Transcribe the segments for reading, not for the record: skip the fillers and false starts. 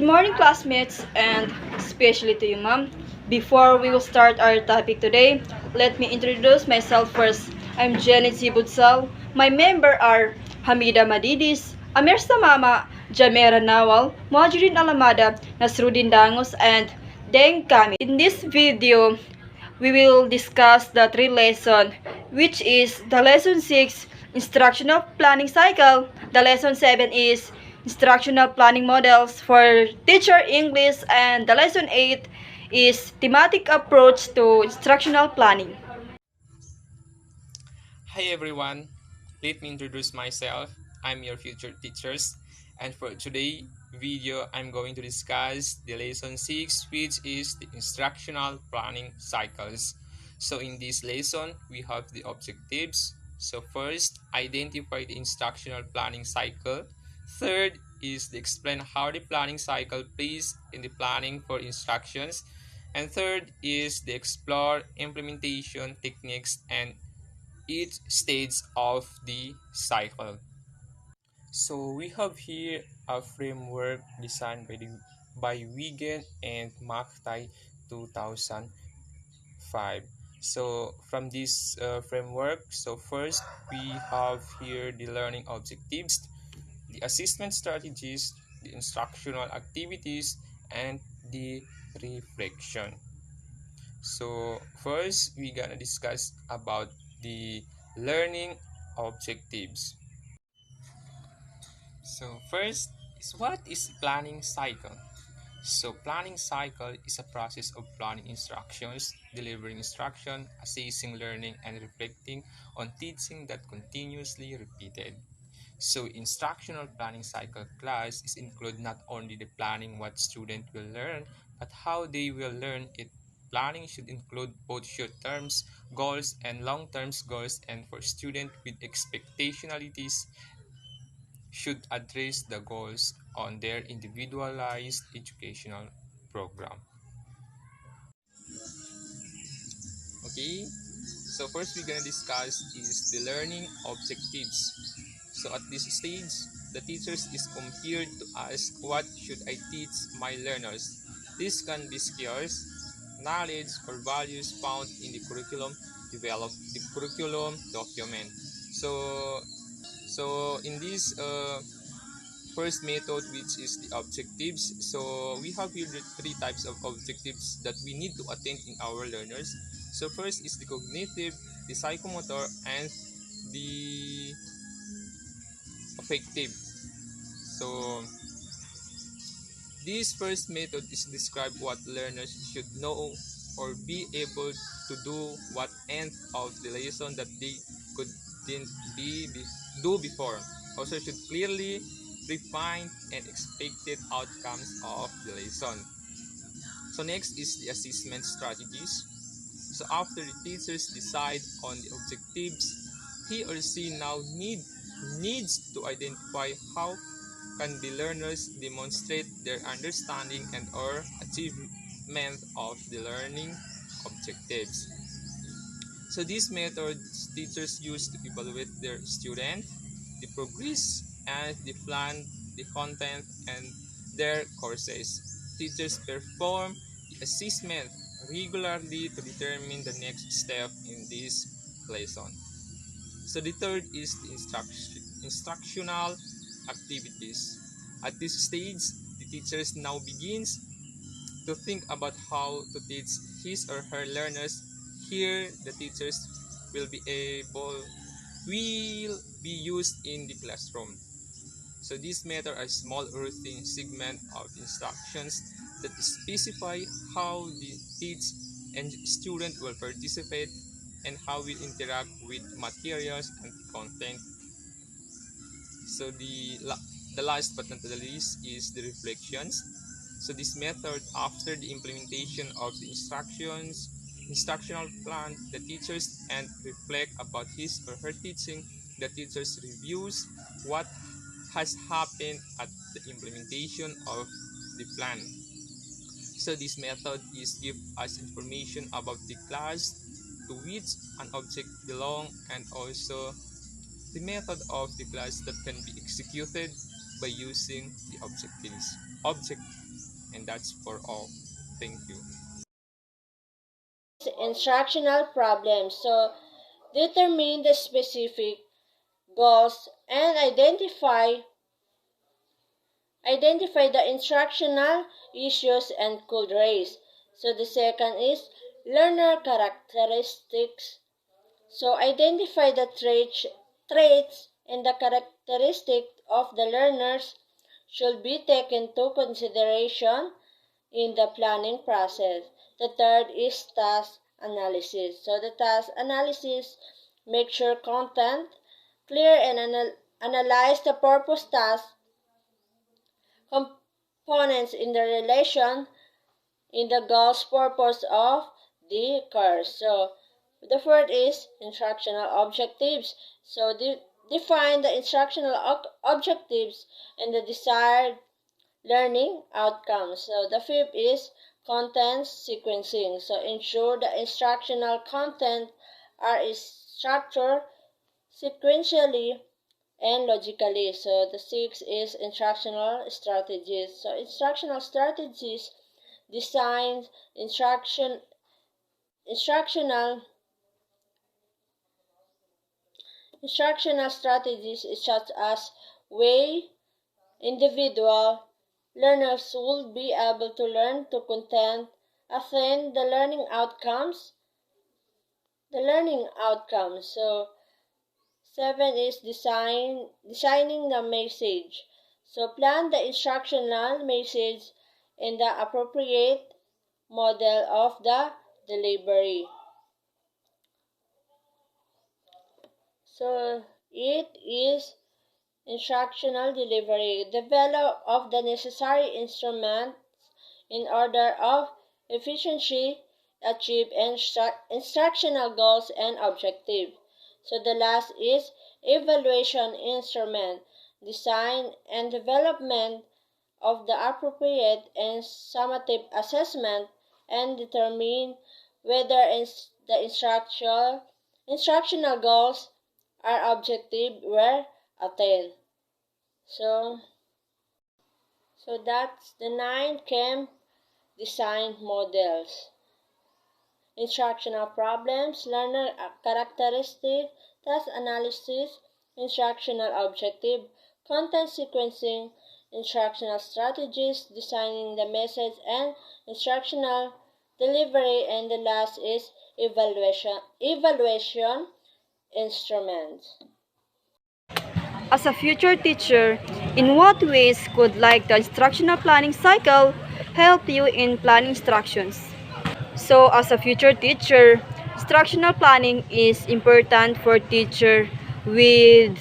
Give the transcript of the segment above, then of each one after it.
Good morning, classmates, and especially to you, ma'am. Before we will start our topic today, let me introduce myself first. I'm Janet Zibudsal. My member are Hamida Madidis, Amir Samama, Jamera Nawal, Mojirin Alamada, Nasruddin Dangos, and Deng Kami. In this video, we will discuss the three lesson, which is the lesson 6, instructional planning cycle. The lesson 7 is instructional planning models for teacher English, and the lesson 8 is thematic approach to instructional planning. Hi everyone, let me introduce myself. I'm your future teachers, and for today video I'm going to discuss the lesson 6, which is the instructional planning cycles. So in this lesson we have the objectives. So first, identify the instructional planning cycle. Third is to explain how the planning cycle plays in the planning for instructions. And third is to explore implementation techniques and each stage of the cycle. So we have here a framework designed by Wigan and Maktai 2005. So from this framework, so first we have here the learning objectives, the assessment strategies, the instructional activities, and the reflection. So first we're gonna discuss about the learning objectives. So first is what is planning cycle? So planning cycle is a process of planning instructions, delivering instruction, assessing learning, and reflecting on teaching that continuously repeated. So instructional planning cycle class is include not only the planning what student will learn, but how they will learn it. Planning should include both short-term goals and long-term goals, and for students with expectationalities should address the goals on their individualized educational program. Okay, so first we're gonna discuss is the learning objectives. So at this stage, the teachers is compared to ask what should I teach my learners. This can be skills, knowledge, or values found in the curriculum develop the curriculum document. So in this first method, which is the objectives, so we have here the three types of objectives that we need to attain in our learners. So first is the cognitive, the psychomotor, and the affective. So this first method is describe what learners should know or be able to do what end of the lesson that they couldn't do before. Also should clearly define and expected outcomes of the lesson. So next is the assessment strategies. So after the teachers decide on the objectives, he or she now needs to identify how can the learners demonstrate their understanding and or achievement of the learning objectives. So these methods teachers use to evaluate their student, the progress, and the plan, the content, and their courses. Teachers perform the assessment regularly to determine the next step in this lesson. So the third is the instructional activities. At this stage, the teachers now begins to think about how to teach his or her learners. Here, the teachers will be able will be used in the classroom. So this method are small routine segment of instructions that specify how the teach and student will participate and how will interact with materials and content. So the last but not the least is the reflections. So this method, after the implementation of the instructional plan, the teachers and reflect about his or her teaching. The teachers reviews what has happened at the implementation of the plan. So this method is give us information about the class to which an object belong, and also the method of the class that can be executed by using the objectives. Object. And that's for all. Thank you. Instructional problems. So, determine the specific goals and identify the instructional issues and could raise. So, the second is learner characteristics. So, identify the traits and the characteristic of the learners should be taken into consideration in the planning process. The third is task analysis. So the task analysis make sure content clear and analyze the purpose task components in the relation in the goals purpose of the course. So the fourth is instructional objectives. So define the instructional objectives and the desired learning outcomes. So the fifth is content sequencing. So ensure the instructional content are structured sequentially and logically. So the sixth is instructional strategies. So instructional strategies design instructional strategies such as way individual learners will be able to learn to content attain the learning outcomes. So seven is designing the message. So plan the instructional message in the appropriate model of the delivery. So it is instructional delivery. Develop of the necessary instruments in order of efficiency achieve instructional goals and objectives. So the last is evaluation instrument. Design and development of the appropriate and summative assessment and determine whether the instructional goals or objective were attained. So that's the 9 CHEM design models. Instructional problems, learner characteristics, task analysis, instructional objective, content sequencing, instructional strategies, designing the message and instructional delivery, and the last is evaluation instruments. As a future teacher, in what ways could like the instructional planning cycle help you in planning instructions? So as a future teacher, instructional planning is important for teacher with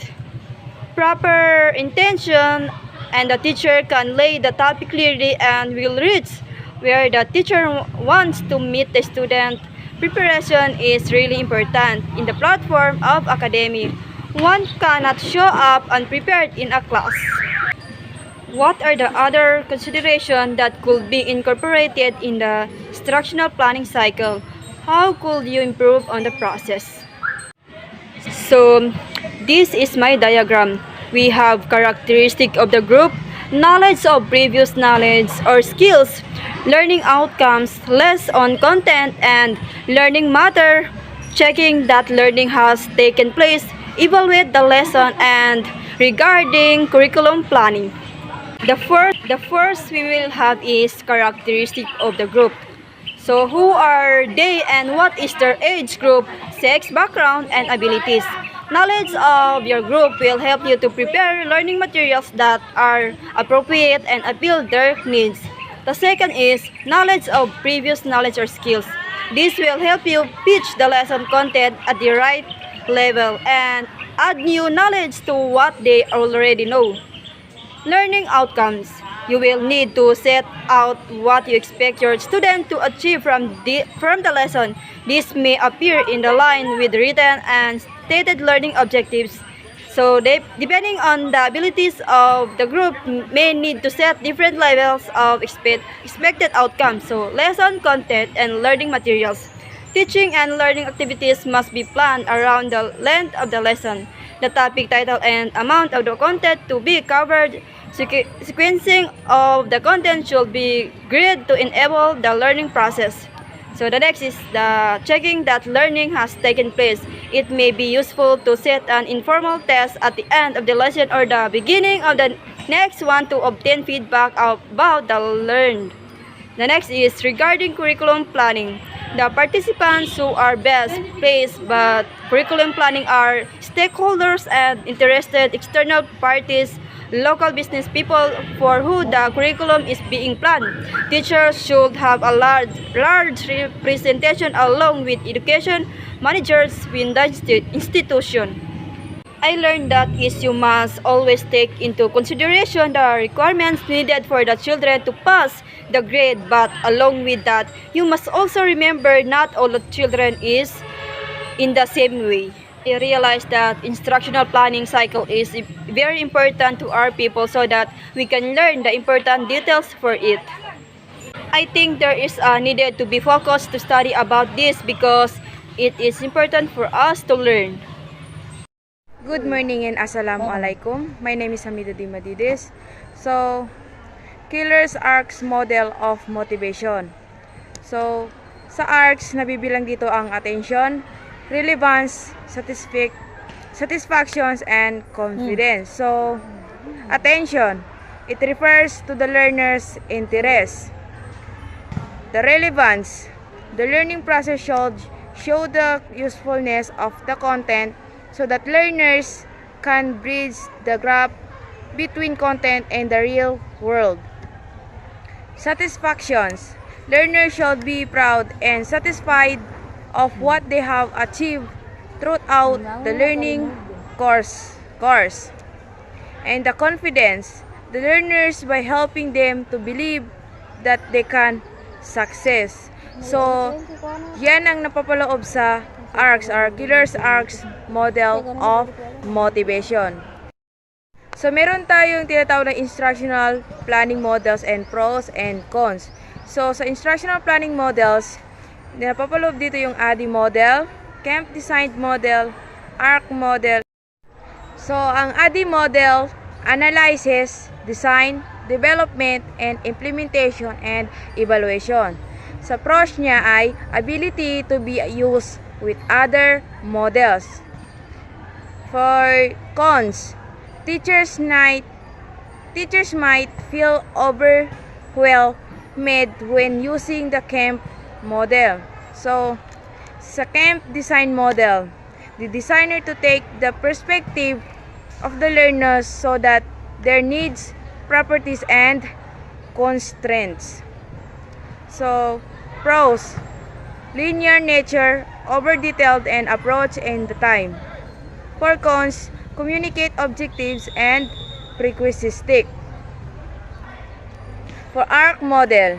proper intention, and the teacher can lay the topic clearly and will reach where the teacher wants to meet the student. Preparation is really important in the platform of academy. One cannot show up unprepared in a class. What are the other considerations that could be incorporated in the instructional planning cycle? How could you improve on the process? So, this is my diagram. We have characteristic of the group, knowledge of previous knowledge or skills, learning outcomes, less on content, and learning matter, checking that learning has taken place, evaluate the lesson, and regarding curriculum planning. The first we will have is characteristic of the group. So who are they and what is their age group, sex, background, and abilities? Knowledge of your group will help you to prepare learning materials that are appropriate and appeal their needs. The second is knowledge of previous knowledge or skills. This will help you pitch the lesson content at the right level and add new knowledge to what they already know. Learning outcomes. You will need to set out what you expect your student to achieve from the lesson. This may appear in the line with written and stated learning objectives. So depending on the abilities of the group, may need to set different levels of expected outcomes. So lesson content and learning materials. Teaching and learning activities must be planned around the length of the lesson, the topic title, and amount of the content to be covered. Sequencing of the content should be grid to enable the learning process. So the next is the checking that learning has taken place. It may be useful to set an informal test at the end of the lesson or the beginning of the next one to obtain feedback about the learned. The next is regarding curriculum planning. The participants who are best placed but curriculum planning are stakeholders and interested external parties, local business people for who the curriculum is being planned. Teachers should have a large representation along with education managers within the institution. I learned that you must always take into consideration the requirements needed for the children to pass the grade, but along with that, you must also remember not all the children is in the same way. I realized that instructional planning cycle is very important to our people so that we can learn the important details for it. I think there is a needed to be focused to study about this because it is important for us to learn. Good morning and assalamualaikum. My name is Hamida Dimadides. So, Killer's ARCS model of motivation. So, sa ARCS, nabibilang dito ang attention, relevance, satisfactions, and confidence. So, attention, it refers to the learner's interest. The relevance, the learning process should show the usefulness of the content so that learners can bridge the gap between content and the real world. Satisfactions. Learners should be proud and satisfied of what they have achieved throughout the learning course. And the confidence. The learners by helping them to believe that they can success. So, yan ang napapaloob sa ARCS or Killer's ARCS model of motivation. So, meron tayong tinatawag na instructional planning models and pros and cons. So, sa instructional planning models, napapaloob dito yung ADDIE model, Camp Designed model, ARC model. So, ang ADDIE model analyzes, design, development, and implementation and evaluation. Sa pros niya ay ability to be used with other models. For cons, teachers might feel overwhelmed when using the CAMP model. So, sa CAMP design model, the designer to take the perspective of the learners so that their needs, properties, and constraints. So, pros, linear nature, over-detailed and approach and the time. For cons, communicate objectives and prerequisites. For ARC model,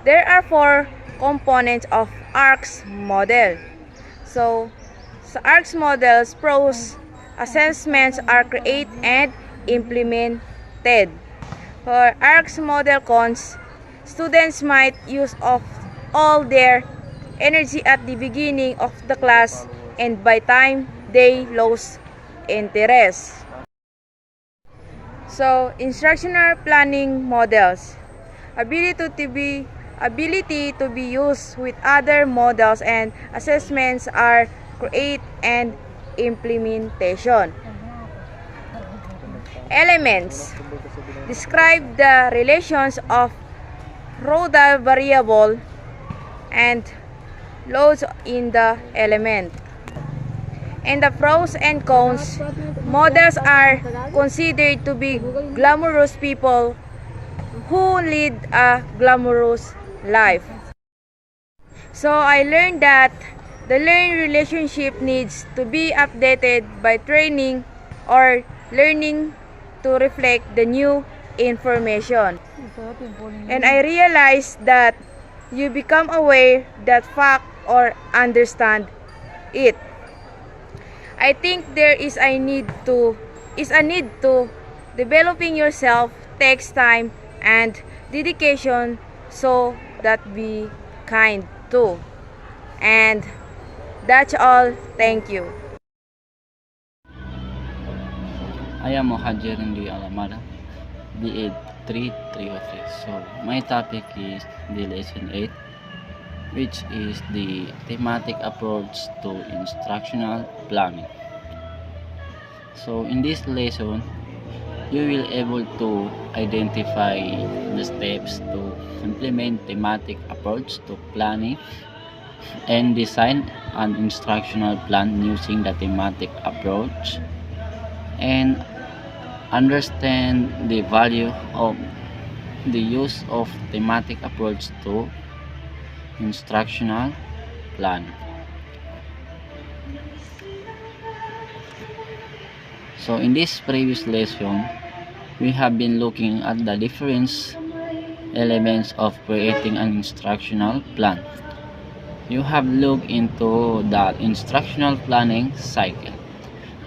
there are 4 components of ARCS model. So, sa ARCS models, pros, assessments are created and implemented. For ARCS model cons, students might use of all their energy at the beginning of the class and by time they lose interest. So, instructional planning models. Ability to be used with other models and assessments are create and implementation. Elements. Describe the relations of rodal variable and loads in the element. And the pros and cons, models are considered to be glamorous people who lead a glamorous life. So I learned that the learning relationship needs to be updated by training or learning to reflect the new information. And I realized that you become aware that fact or understand it. I think there is a need to developing yourself takes time and dedication, so that be kind too. And that's all. Thank you. I am Muhajir Indi Alamada. B8 303. So my topic is the lesson 8, which is the thematic approach to instructional planning. So in this lesson, you will able to identify the steps to implement thematic approach to planning and design an instructional plan using the thematic approach, and understand the value of the use of thematic approach to instructional plan. So in this previous lesson, we have been looking at the different elements of creating an instructional plan. You have looked into the instructional planning cycle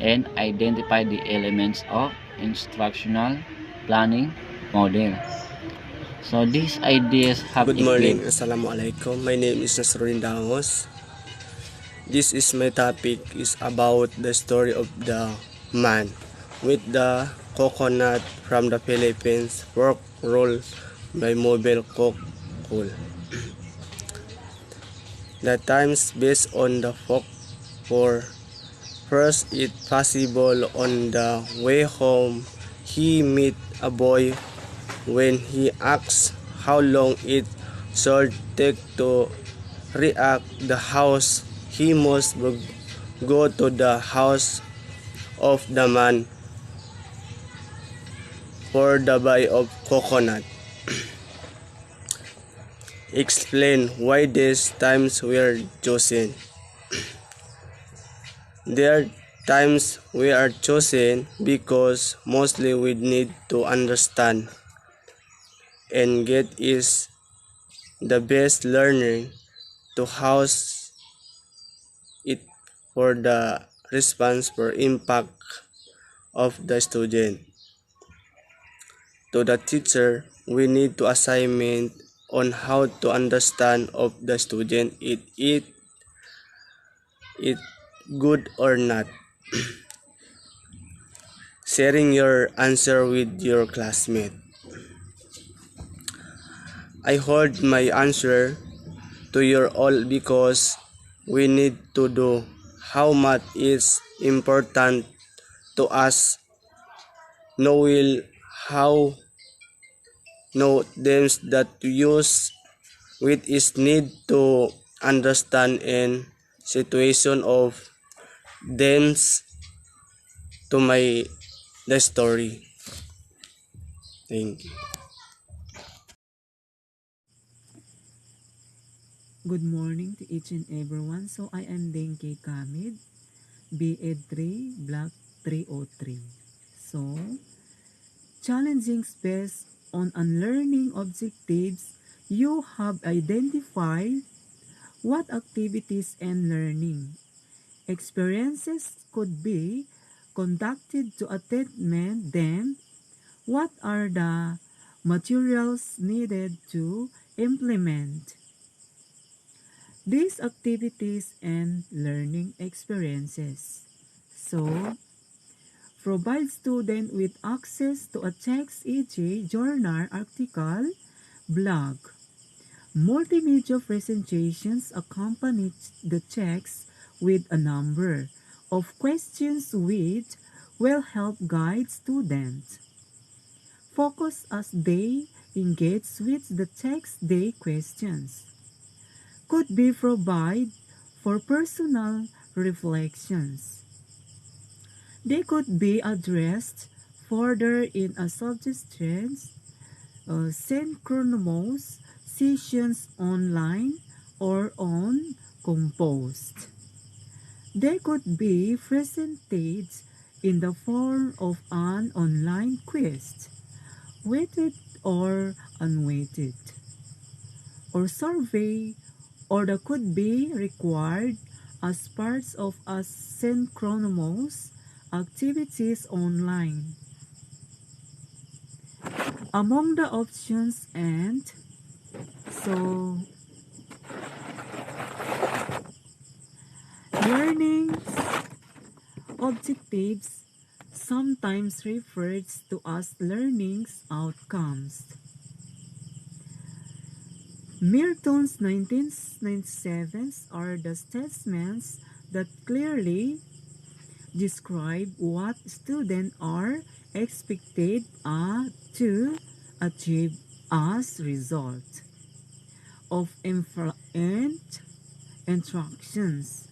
and identified the elements of instructional planning model. So these ideas have Good morning, equipped. Assalamualaikum. My name is Nasruddin Dangos. This is my topic is about the story of the man with the coconut from the Philippines, folk roll by Mobile Cook Cool. The times based on the folk for first it possible on the way home he meet a boy. When he asks how long it should take to react the house, he must go to the house of the man for the buy of coconut. Explain why these times were chosen. There are times we are chosen because mostly we need to understand and get is the best learning to house it for the response for impact of the student. To the teacher, we need to assignment on how to understand of the student it good or not. Sharing your answer with your classmate. I heard my answer to your all because we need to do how much is important to us. No will how no thems that to use with is need to understand in situation of thems to my the story. Thank you. Good morning to each and everyone. So I am Denke Kamid, B.Ed 3, Block 303. So, challenging based on unlearning objectives, you have identified what activities and learning experiences could be conducted to attain them. What are the materials needed to implement these activities and learning experiences? So, provide student with access to a text, e.g. journal, article, blog. Multimedia presentations accompany the text with a number of questions which will help guide students. Focus as they engage with the text day questions. Could be provide for personal reflections. They could be addressed further in a suggestions, synchronous sessions online or on Compost. They could be presented in the form of an online quiz, weighted or unweighted, or survey, or that could be required as parts of a synchronous activities online. Among the options and so learning objectives sometimes referred to as learning's outcomes. Milton's 1997 are the statements that clearly describe what students are expected to achieve as result of instructions.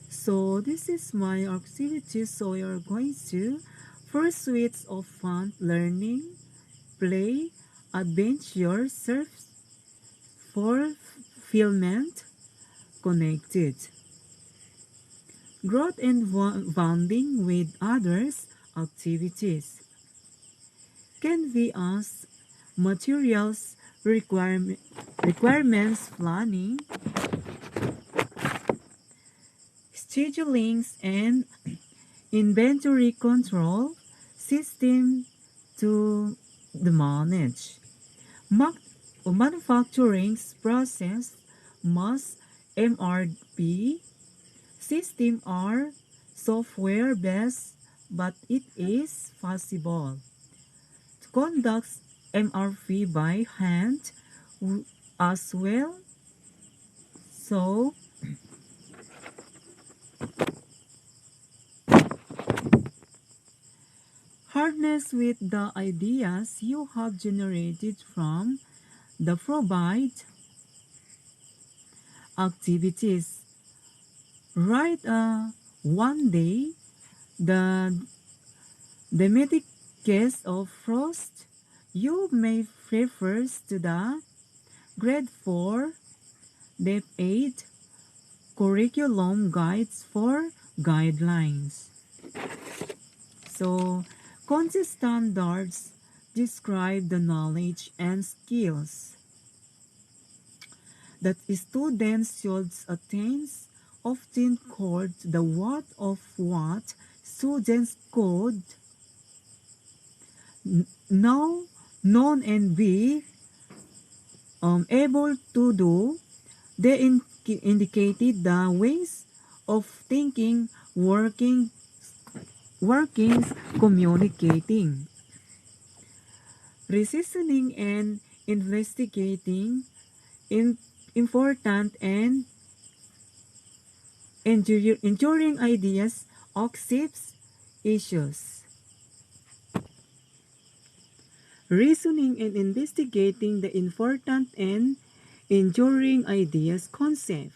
So this is my activity. So you're going to first weeks of fun learning, play, adventure, surf, fulfillment, connected. Growth and bonding with others activities. Can be as materials requirements planning, schedulings and inventory control system to the manage. Manufacturing process must MRP system are software based, but it is possible to conduct MRP by hand as well. So harness with the ideas you have generated from the provide activities. Write one day the thematic case of Frost. You may refer to the grade 4, Dep 8 curriculum guides for guidelines. So, content standards describe the knowledge and skills that students should attain, often called the what of what students could know and be able to do. They indicated the ways of thinking, workings, communicating, reasoning and investigating important and enduring ideas accepts issues. Reasoning and investigating the important and enduring ideas concept.